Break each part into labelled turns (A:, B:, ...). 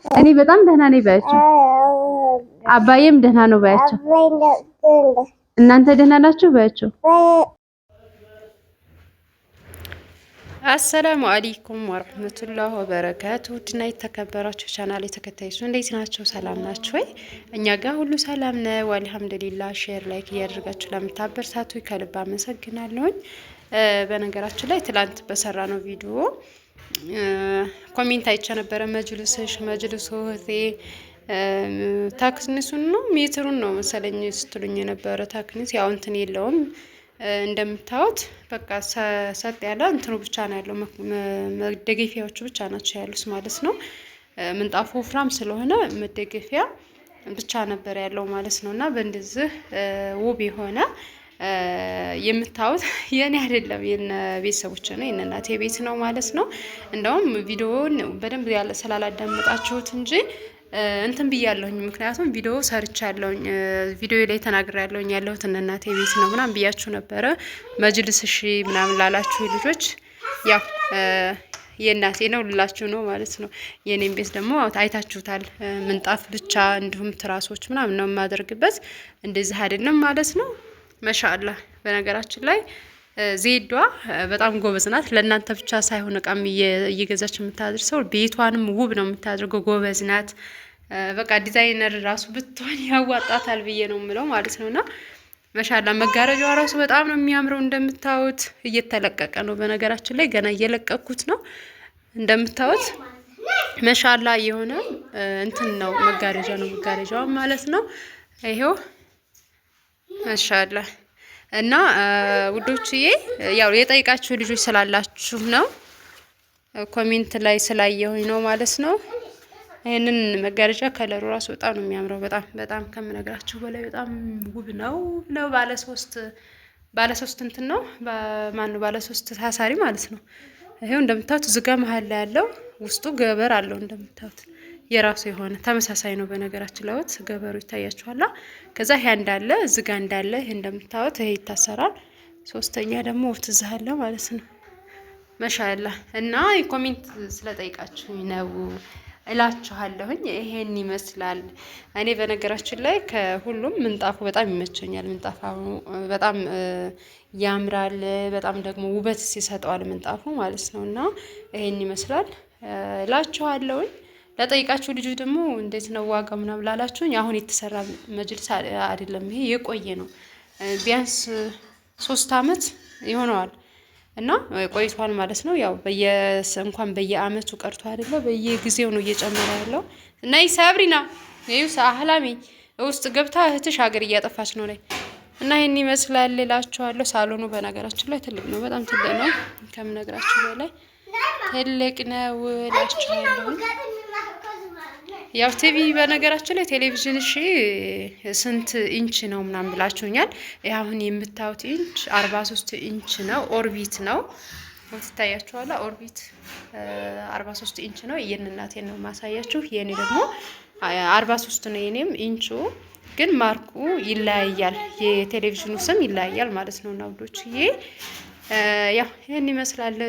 A: እኔ በጣም ደህና ነኝ ባያቸው። አባዬም ደህና ነው ባያቸው። እናንተ ደህና ናችሁ ባያቸው። አሰላሙ አለይኩም ወራህመቱላሂ ወበረካቱ። ድና የተከበራችሁ ቻናል ተከታዮች እንዴት ናችሁ? ሰላም ናችሁ ወይ? እኛ ጋር ሁሉ ሰላም ነው አልሐምዱሊላህ። ሼር ላይክ እያደረጋችሁ ለምታበረታቱ ከልብ አመሰግናለሁኝ። በነገራችን ላይ ትላንት በሰራ ነው ቪዲዮ ኮሜንት አይቼ ነበረ። መጅልሱ እህቴ ታክኒሱን ነው ሜትሩን ነው መሰለኝ ስትሉኝ የነበረ። ታክኒስ ያው እንትን የለውም እንደምታዩት በቃ ሰጥ ያለ እንትኑ ብቻ ነው ያለው። መደገፊያዎቹ ብቻ ናቸው ያሉት ማለት ነው። ምንጣፉ ወፍራም ስለሆነ መደገፊያ ብቻ ነበር ያለው ማለት ነው። እና በእንደዚህ ውብ የሆነ የምታዩት የኔ አይደለም የነ ቤተሰቦች ነው የነ እናቴ ቤት ነው ማለት ነው። እንደውም ቪዲዮውን በደንብ ያለ ስላላዳመጣችሁት እንጂ እንትን ብያለሁኝ። ምክንያቱም ቪዲዮ ሰርቻለሁኝ፣ ቪዲዮ ላይ ተናግሬያለሁኝ። ያለሁት እነ እናቴ ቤት ነው ምናምን ብያችሁ ነበረ። መጅልስ እሺ ምናምን ላላችሁ ልጆች ያው የእናቴ ነው ልላችሁ ነው ማለት ነው። የኔም ቤት ደግሞ አይታችሁታል። ምንጣፍ ብቻ እንዲሁም ትራሶች ምናምን ነው የማደርግበት። እንደዚህ አይደለም ማለት ነው። ማሻአላህ በነገራችን ላይ ዜዷ በጣም ጎበዝ ናት። ለእናንተ ብቻ ሳይሆን እቃም እየገዛች የምታደርሰው ቤቷንም ውብ ነው የምታደርገው። ጎበዝ ናት። በቃ ዲዛይነር ራሱ ብትሆን ያዋጣታል ብዬ ነው የምለው ማለት ነውና ማሻአላህ መጋረጃዋ ራሱ በጣም ነው የሚያምረው። እንደምታዩት እየተለቀቀ ነው። በነገራችን ላይ ገና እየለቀኩት ነው። እንደምታዩት ማሻአላህ የሆነ እንትን ነው መጋረጃ ነው መጋረጃዋ ማለት ነው። ይሄው ማሻአላህ እና ውዶችዬ ያው የጠይቃችሁ ልጆች ስላላችሁ ነው፣ ኮሜንት ላይ ስላየሁኝ ነው ማለት ነው። ይሄንን መጋረጃ ከለሩ ራሱ በጣም ነው የሚያምረው። በጣም በጣም ከምነግራችሁ በላይ በጣም ውብ ነው። ባለ ሶስት እንትን ነው በማን ባለ ሶስት ታሳሪ ማለት ነው። ይሄው እንደምታዩት ዝጋ መሀል ላይ ያለው ውስጡ ገበር አለው እንደምታዩት የራሱ የሆነ ተመሳሳይ ነው። በነገራችን ላይ ገበሩ ይታያችኋል። ከዛ ይሄ እንዳለ ዝጋ እንዳለ ይሄ እንደምታዩት ይሄ ይታሰራል። ሶስተኛ ደግሞ ወፍትዛለ ማለት ነው። ማሻአላህ እና ኮሜንት ስለጠይቃችሁኝ ነው እላችኋለሁኝ። ይሄን ይመስላል። እኔ በነገራችን ላይ ከሁሉም ምንጣፉ በጣም ይመቸኛል። ምንጣፉ በጣም ያምራል። በጣም ደግሞ ውበት ይሰጠዋል ምንጣፉ ማለት ነው። እና ይሄን ይመስላል እላችኋለሁኝ። ለጠይቃችሁ ልጆች ደግሞ እንዴት ነው ዋጋው ምናምን ላላችሁኝ አሁን የተሰራ መጅልስ አይደለም። ይሄ የቆየ ነው። ቢያንስ 3 አመት ይሆነዋል እና ቆይቷል ማለት ነው። ያው እንኳን በየአመቱ ቀርቶ አይደለ በየጊዜው ነው እየጨመረ ያለው። እና ሳብሪና ይኸው አህላሚ ውስጥ ገብታ እህትሽ ሀገር እያጠፋች ነው ላይ እና ይሄን ይመስላል እላችኋለሁ። ሳሎኑ በነገራችን ላይ ትልቅ ነው፣ በጣም ትልቅ ነው። ከምነግራችሁ በላይ ትልቅ ነው እላችኋለሁ። ያው ቲቪ በነገራችን ላይ ቴሌቪዥን እሺ ስንት ኢንች ነው ምናምን ብላችሁኛል። ይሄ አሁን የምታዩት ኢንች 43 ኢንች ነው። ኦርቢት ነው ትታያችኋል። ኦርቢት 43 ኢንች ነው። የእናቴን ነው ማሳያችሁ። የኔ ደግሞ 43 ነው። የኔም ኢንቹ ግን ማርኩ ይለያያል። የቴሌቪዥኑ ስም ይለያያል ማለት ነው። እና ውዶችዬ ያው ይሄን ይመስላል።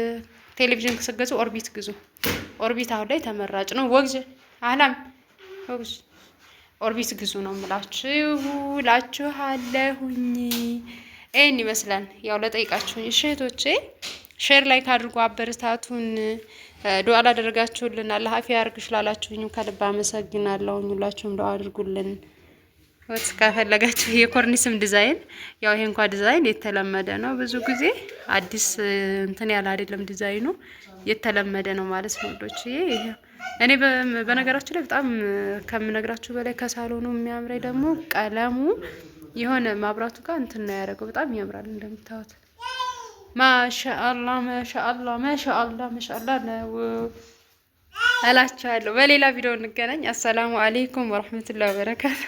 A: ቴሌቪዥን ከሰገዙ ኦርቢት ግዙ። ኦርቢት አሁን ላይ ተመራጭ ነው። ወግጅ አህላም ኦርቢት ግዙ ነው እላችኋለሁኝ። ይሄን ይመስላል። ያው ለጠይቃችሁኝ እህቶቼ ሼር ላይክ አድርጉ፣ አበረታቱን። ዱአ ላደረጋችሁልን አላህ አፊያ ያርግሽ ላላችሁኝ ከልብ አመሰግናለሁ። ሁላችሁም ዱአ አድርጉልን። ወጥ ካፈለጋችሁ የኮርኒስም ዲዛይን ያው ይሄ እንኳን ዲዛይን የተለመደ ነው። ብዙ ጊዜ አዲስ እንትን ያለ አይደለም። ዲዛይኑ የተለመደ ነው ማለት ነው ወዶች። ይሄ እኔ በነገራችሁ ላይ በጣም ከምነግራችሁ በላይ ከሳሎኑ የሚያምረኝ ደግሞ ቀለሙ የሆነ ማብራቱ ጋር እንትን ነው ያደረገው። በጣም ያምራል እንደምታዩት። ማሻአላህ ማሻአላህ ማሻአላህ ማሻአላህ ነው እላችኋለሁ። በሌላ ቪዲዮ እንገናኝ። አሰላሙ አለይኩም ወራህመቱላሂ ወበረካቱ።